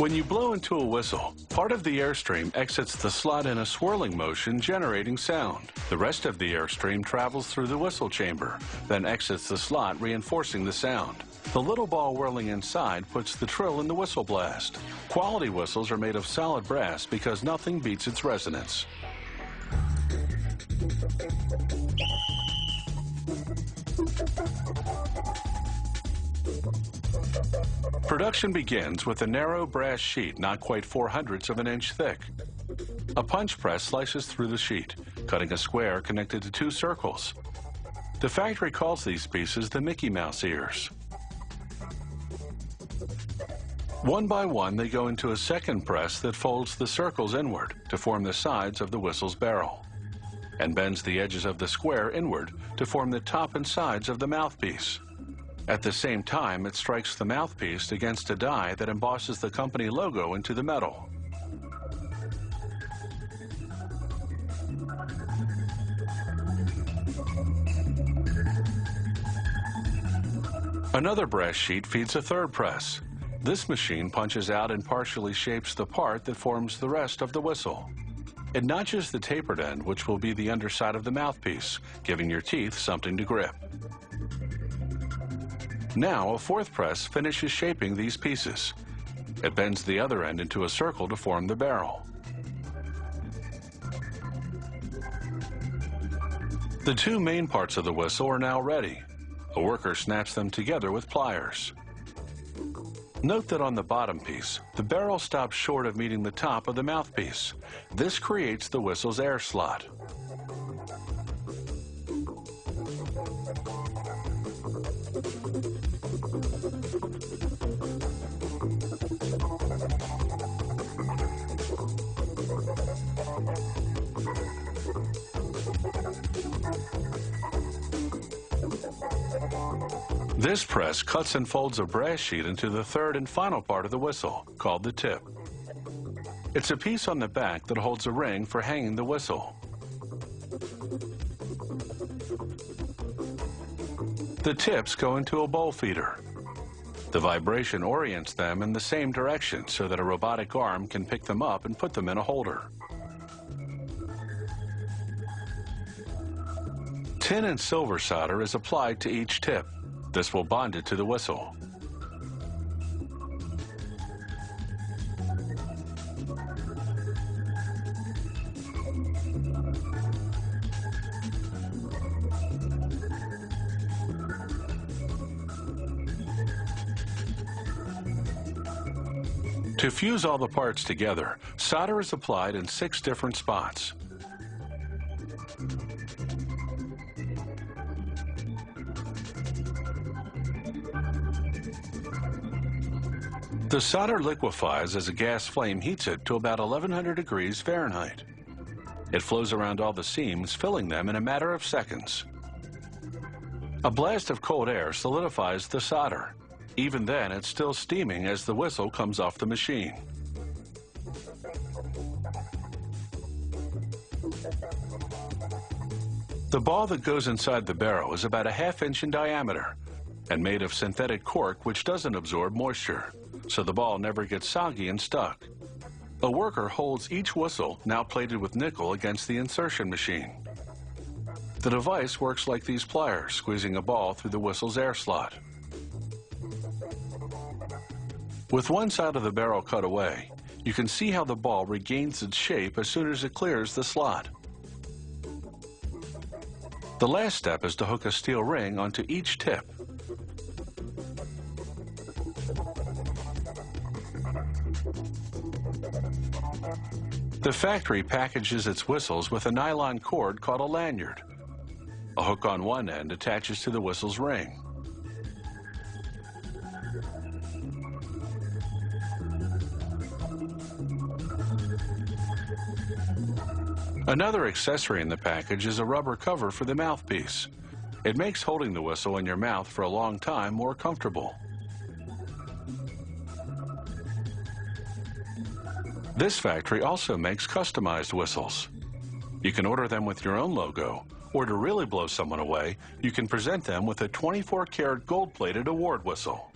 When you blow into a whistle, part of the airstream exits the slot in a swirling motion, generating sound. The rest of the airstream travels through the whistle chamber, then exits the slot, reinforcing the sound. The little ball whirling inside puts the trill in the whistle blast. Quality whistles are made of solid brass because nothing beats its resonance. Production begins with a narrow brass sheet not quite 4/100ths of an inch thick. A punch press slices through the sheet, cutting a square connected to two circles. The factory calls these pieces the Mickey Mouse ears. One by one, they go into a second press that folds the circles inward to form the sides of the whistle's barrel, and bends the edges of the square inward to form the top and sides of the mouthpiece. At the same time, it strikes the mouthpiece against a die that embosses the company logo into the metal. Another brass sheet feeds a third press. This machine punches out and partially shapes the part that forms the rest of the whistle. It notches the tapered end, which will be the underside of the mouthpiece, giving your teeth something to grip. Now, a fourth press finishes shaping these pieces. It bends the other end into a circle to form the barrel. The two main parts of the whistle are now ready. A worker snaps them together with pliers. Note that on the bottom piece, the barrel stops short of meeting the top of the mouthpiece. This creates the whistle's air slot. This press cuts and folds a brass sheet into the third and final part of the whistle, called the tip. It's a piece on the back that holds a ring for hanging the whistle. The tips go into a bowl feeder. The vibration orients them in the same direction so that a robotic arm can pick them up and put them in a holder. Tin and silver solder is applied to each tip. This will bond it to the whistle. To fuse all the parts together, solder is applied in 6 different spots. The solder liquefies as a gas flame heats it to about 1100 degrees Fahrenheit. It flows around all the seams, filling them in a matter of seconds. A blast of cold air solidifies the solder. Even then, it's still steaming as the whistle comes off the machine. The ball that goes inside the barrel is about a ½ inch in diameter and made of synthetic cork, which doesn't absorb moisture, so the ball never gets soggy and stuck. A worker holds each whistle, now plated with nickel, against the insertion machine. The device works like these pliers, squeezing a ball through the whistle's air slot. With one side of the barrel cut away, you can see how the ball regains its shape as soon as it clears the slot. The last step is to hook a steel ring onto each tip. The factory packages its whistles with a nylon cord called a lanyard. A hook on one end attaches to the whistle's ring. Another accessory in the package is a rubber cover for the mouthpiece. It makes holding the whistle in your mouth for a long time more comfortable. This factory also makes customized whistles. You can order them with your own logo, or to really blow someone away, you can present them with a 24-karat gold-plated award whistle.